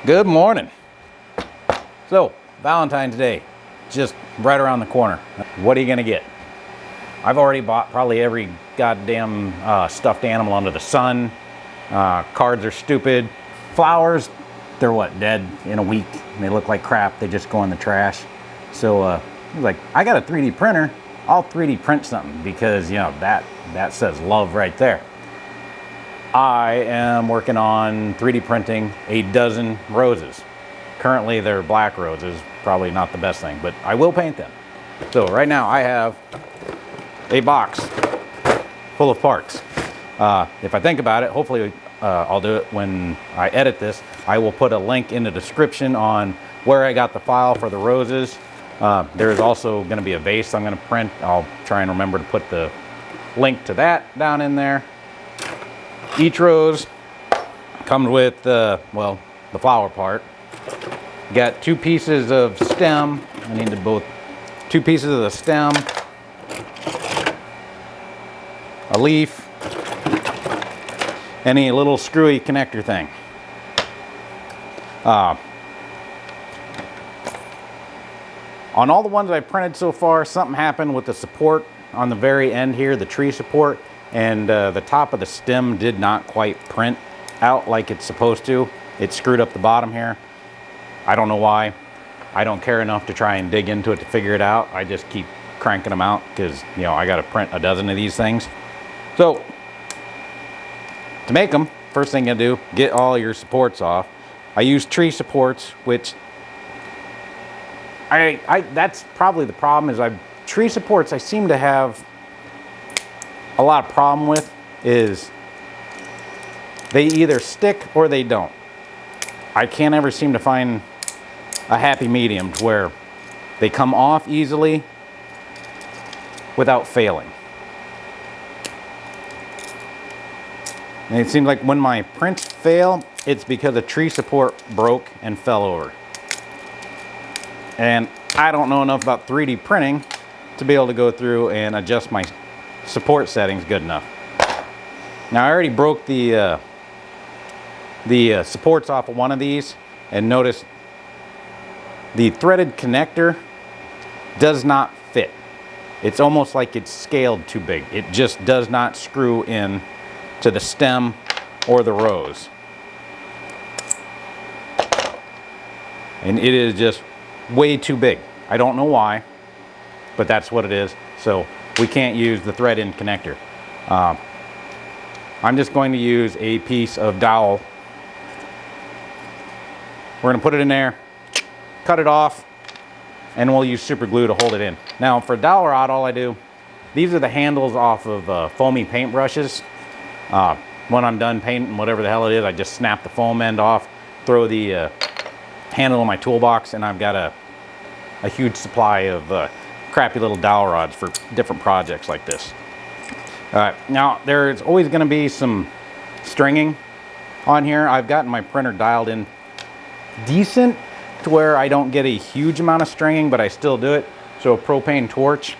Good morning. So, Valentine's Day, just right around the corner. What are you gonna get? I've already bought probably every goddamn stuffed animal under the sun. Cards are stupid. Flowers, they're what, dead in a week? And they look like crap, they just go in the trash. So, like, I got a 3D printer, I'll 3D print something because, you know, that says love right there. I am working on 3D printing a dozen roses. Currently they're black roses, probably not the best thing, but I will paint them. So right now I have a box full of parts. If I think about it, hopefully I'll do it when I edit this. I will put a link in the description on where I got the file for the roses. There is also going to be a vase I'm going to print. I'll try and remember to put the link to that down in there. Each rose comes with, well, the flower part. Got 2 pieces of stem. I need to 2 pieces of the stem, a leaf, and a little screwy connector thing. On all the ones I've printed so far, something happened with the support on the very end here, the tree support, and the top of the stem did not quite print out like it's supposed to. It screwed up the bottom here. I don't know why. I don't care enough to try and dig into it to figure it out. I just keep cranking them out because, you know, I got to print a dozen of these things. So to make them, first thing you do, get all your supports off. I use tree supports, which that's probably the problem is tree supports I seem to have a lot of problem with is they either stick or they don't. I can't ever seem to find a happy medium to where they come off easily without failing. And it seems like when my prints fail, it's because a tree support broke and fell over. And I don't know enough about 3D printing to be able to go through and adjust my support settings good enough. Now I already broke the supports off of one of these, and notice the threaded connector does not fit. It's almost like it's scaled too big. It just does not screw in to the stem or the rose. And it is just way too big. I don't know why, but that's what it is. So we can't use the thread-in connector. I'm just going to use a piece of dowel. We're going to put it in there, cut it off, and we'll use super glue to hold it in. Now for dowel rod, all I do, these are the handles off of foamy paint brushes. When I'm done painting whatever the hell it is, I just snap the foam end off, throw the handle in my toolbox, and I've got a huge supply of crappy little dowel rods for different projects like this. All right, now there's always going to be some stringing on here. I've gotten my printer dialed in decent to where I don't get a huge amount of stringing, but I still do it. So a propane torch,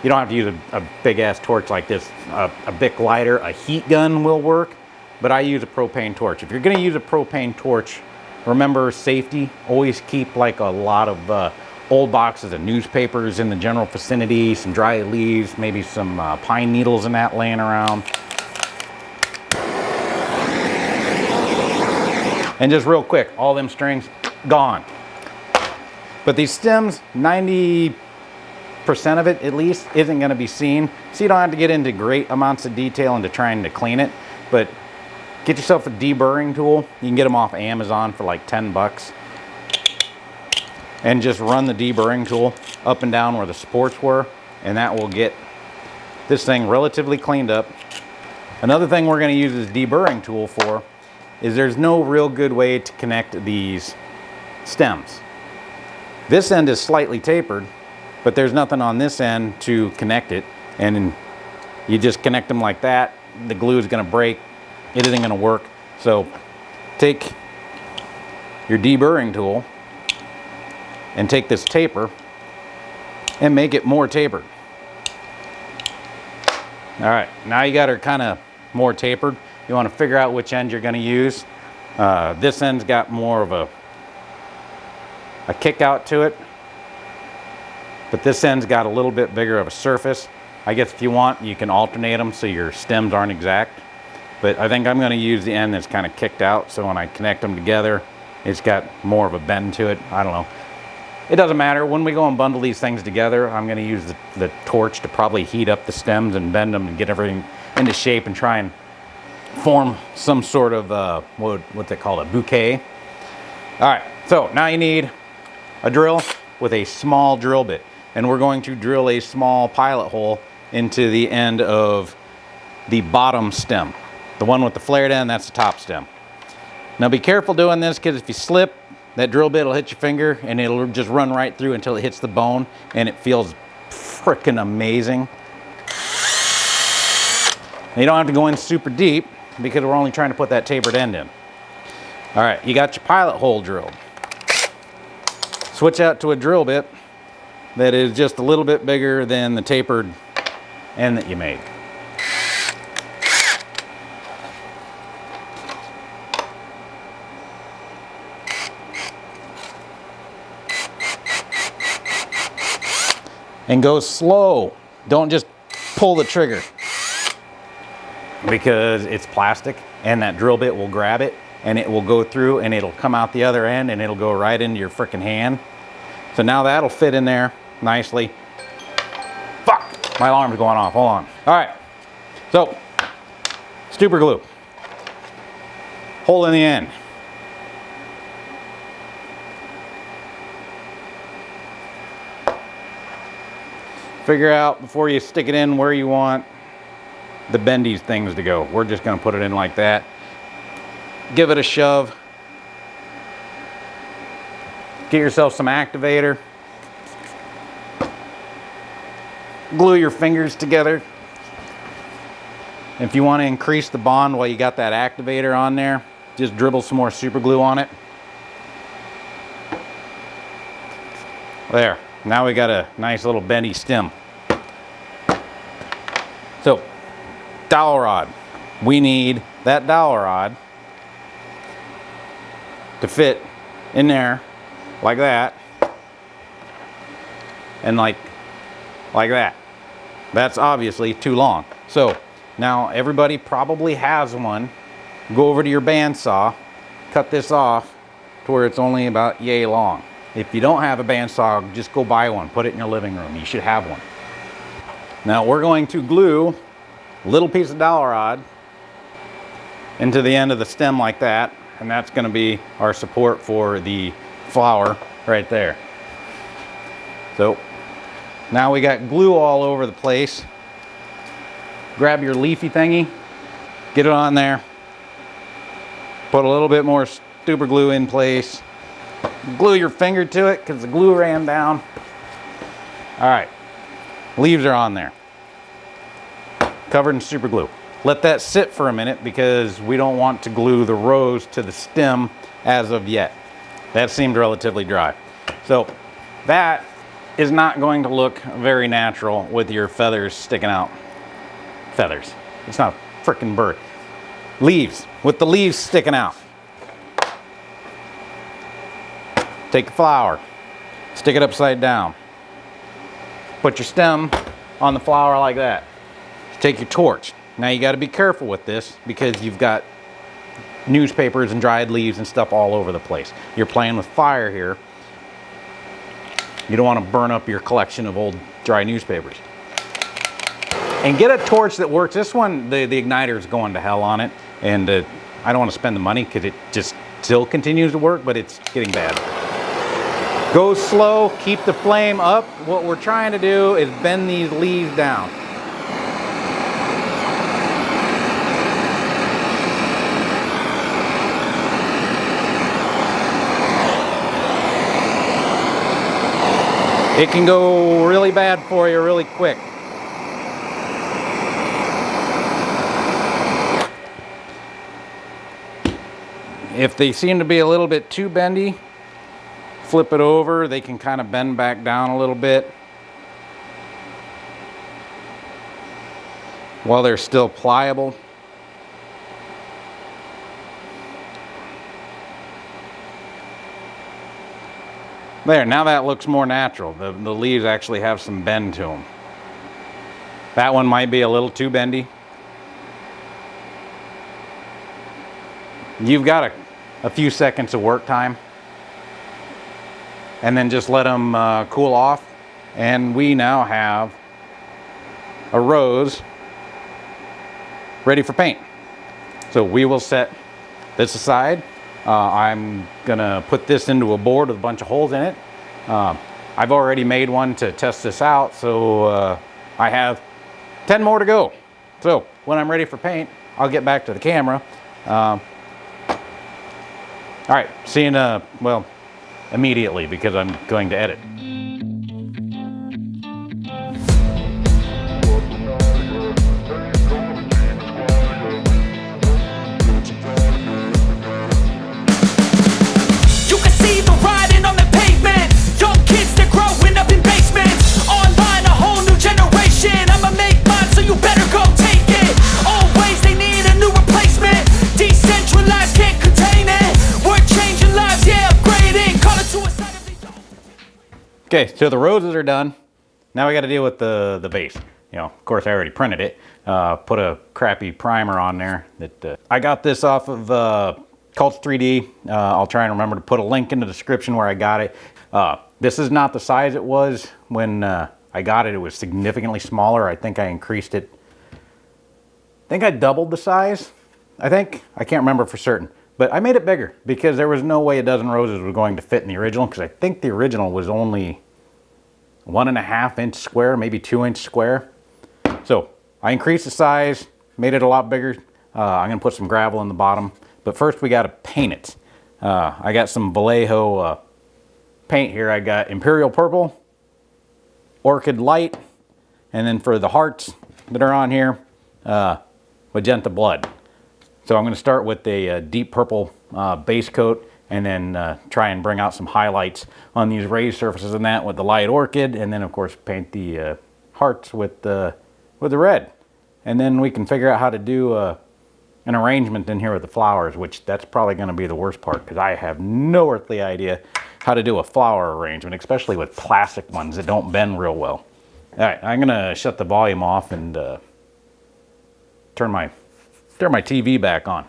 you don't have to use a big ass torch like this. A Bic lighter, a heat gun will work, but I use a propane torch. If you're going to use a propane torch, remember safety. Always keep like a lot of old boxes of newspapers in the general vicinity, some dry leaves, maybe some pine needles and that laying around. And just real quick, all them strings gone. But these stems, 90% of it at least isn't going to be seen, so you don't have to get into great amounts of detail into trying to clean it. But get yourself a deburring tool. You can get them off Amazon for like 10 bucks. And just run the deburring tool up and down where the supports were, and that will get this thing relatively cleaned up. Another thing we're going to use this deburring tool for is there's no real good way to connect these stems. This end is slightly tapered, but there's nothing on this end to connect it, and you just connect them like that. The glue is going to break. It isn't going to work. So take your deburring tool and take this taper and make it more tapered. All right, now you got her kind of more tapered. You want to figure out which end you're going to use. This end's got more of a a kick out to it, but this end's got a little bit bigger of a surface. I guess if you want, you can alternate them so your stems aren't exact, but I think I'm going to use the end that's kind of kicked out, so when I connect them together, it's got more of a bend to it. I don't know. It doesn't matter. When we go and bundle these things together, I'm going to use the torch to probably heat up the stems and bend them and get everything into shape and try and form some sort of, what's it called, a bouquet. All right, so now you need a drill with a small drill bit. And we're going to drill a small pilot hole into the end of the bottom stem. The one with the flared end, that's the top stem. Now be careful doing this, because if you slip, that drill bit will hit your finger and it'll just run right through until it hits the bone, and it feels freaking amazing. And you don't have to go in super deep because we're only trying to put that tapered end in. All right, you got your pilot hole drilled. Switch out to a drill bit that is just a little bit bigger than the tapered end that you made. And go slow. Don't just pull the trigger, because it's plastic and that drill bit will grab it and it will go through and it'll come out the other end and it'll go right into your frickin' hand. So now that'll fit in there nicely. Fuck, my alarm's going off, hold on. All right, so super glue, hole in the end. Figure out before you stick it in where you want the bendy things to go. We're just going to put it in like that. Give it a shove. Get yourself some activator. Glue your fingers together. If you want to increase the bond while you got that activator on there, just dribble some more super glue on it. There. Now we got a nice little bendy stem. So, dowel rod. We need that dowel rod to fit in there like that and like that. That's obviously too long. So now everybody probably has one. Go over to your bandsaw, cut this off to where it's only about yay long. If you don't have a bandsaw, just go buy one. Put it in your living room. You should have one. Now we're going to glue a little piece of dowel rod into the end of the stem like that, and that's going to be our support for the flower right there. So now we got glue all over the place. Grab your leafy thingy, get it on there, put a little bit more super glue in place. Glue your finger to it because the glue ran down. All right, leaves are on there, covered in super glue. Let that sit for a minute because we don't want to glue the rose to the stem as of yet. That seemed relatively dry. So that is not going to look very natural with your feathers sticking out. Feathers. It's not a frickin' bird. Leaves, with the leaves sticking out. Take the flower, stick it upside down. Put your stem on the flower like that. Take your torch. Now you got to be careful with this because you've got newspapers and dried leaves and stuff all over the place. You're playing with fire here. You don't want to burn up your collection of old dry newspapers. And get a torch that works. This one, the igniter is going to hell on it, and I don't want to spend the money because it just still continues to work, but it's getting bad. Go slow, keep the flame up. What we're trying to do is bend these leaves down. It can go really bad for you really quick. If they seem to be a little bit too bendy, flip it over. They can kind of bend back down a little bit while they're still pliable. There, now that looks more natural. The leaves actually have some bend to them. That one might be a little too bendy. You've got a few seconds of work time. And then just let them cool off. And we now have a rose ready for paint. So we will set this aside. I'm gonna put this into a board with a bunch of holes in it. I've already made one to test this out, so I have 10 more to go. So when I'm ready for paint, I'll get back to the camera. All right, see you in well, immediately, because I'm going to edit. Okay, so the roses are done. Now we got to deal with the base. You know, of course, I already printed it. Put a crappy primer on there. That I got this off of Cults 3D. I'll try and remember to put a link in the description where I got it. This is not the size it was when I got it. It was significantly smaller. I think I increased it. I think I doubled the size. I think. I can't remember for certain. But I made it bigger because there was no way a dozen roses were going to fit in the original, because I think the original was only 1.5 inch square, maybe 2 inch square. So I increased the size, made it a lot bigger. I'm gonna put some gravel in the bottom, but first we gotta paint it. I got some Vallejo paint here. I got Imperial Purple, Orchid Light, and then for the hearts that are on here, Magenta Blood. So I'm going to start with a deep purple base coat, and then try and bring out some highlights on these raised surfaces and that with the light orchid, and then of course paint the hearts with the red. And then we can figure out how to do an arrangement in here with the flowers, which that's probably going to be the worst part, because I have no earthly idea how to do a flower arrangement, especially with plastic ones that don't bend real well. All right, I'm going to shut the volume off and turn my TV back on.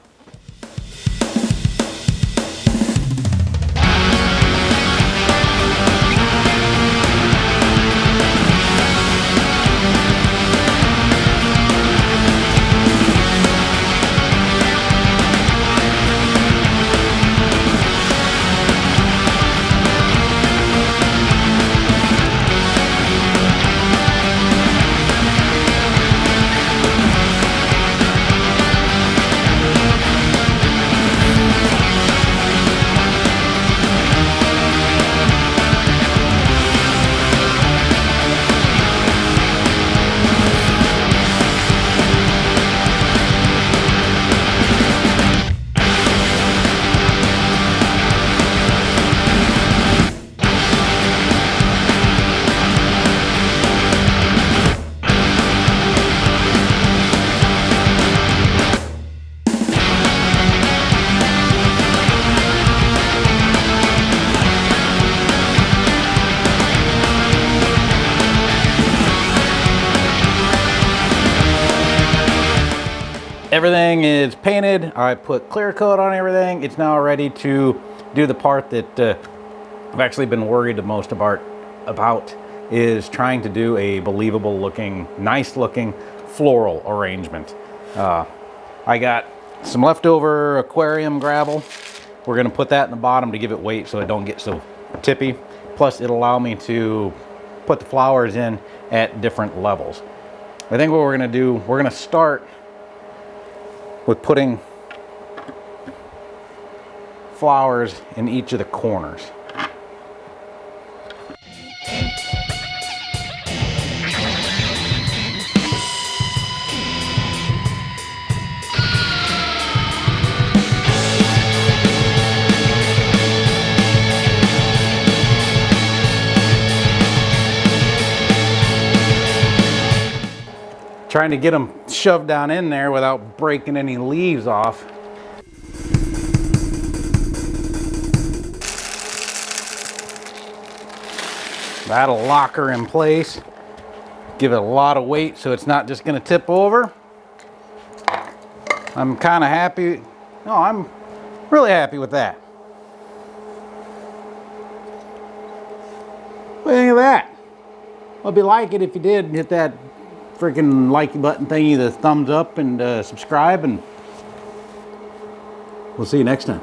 Everything is painted. I put clear coat on everything. It's now ready to do the part that I've actually been worried the most about is trying to do a believable looking, nice looking floral arrangement. I got some leftover aquarium gravel. We're gonna put that in the bottom to give it weight so it don't get so tippy. Plus it'll allow me to put the flowers in at different levels. I think what we're gonna do, we're gonna start with putting flowers in each of the corners. Trying to get them shoved down in there without breaking any leaves off. That'll lock her in place. Give it a lot of weight so it's not just going to tip over. I'm kind of happy. No, I'm really happy with that. What do you think of that? Well, if you like it, if you did, hit that freaking like button thingy, the thumbs up, and subscribe, and we'll see you next time.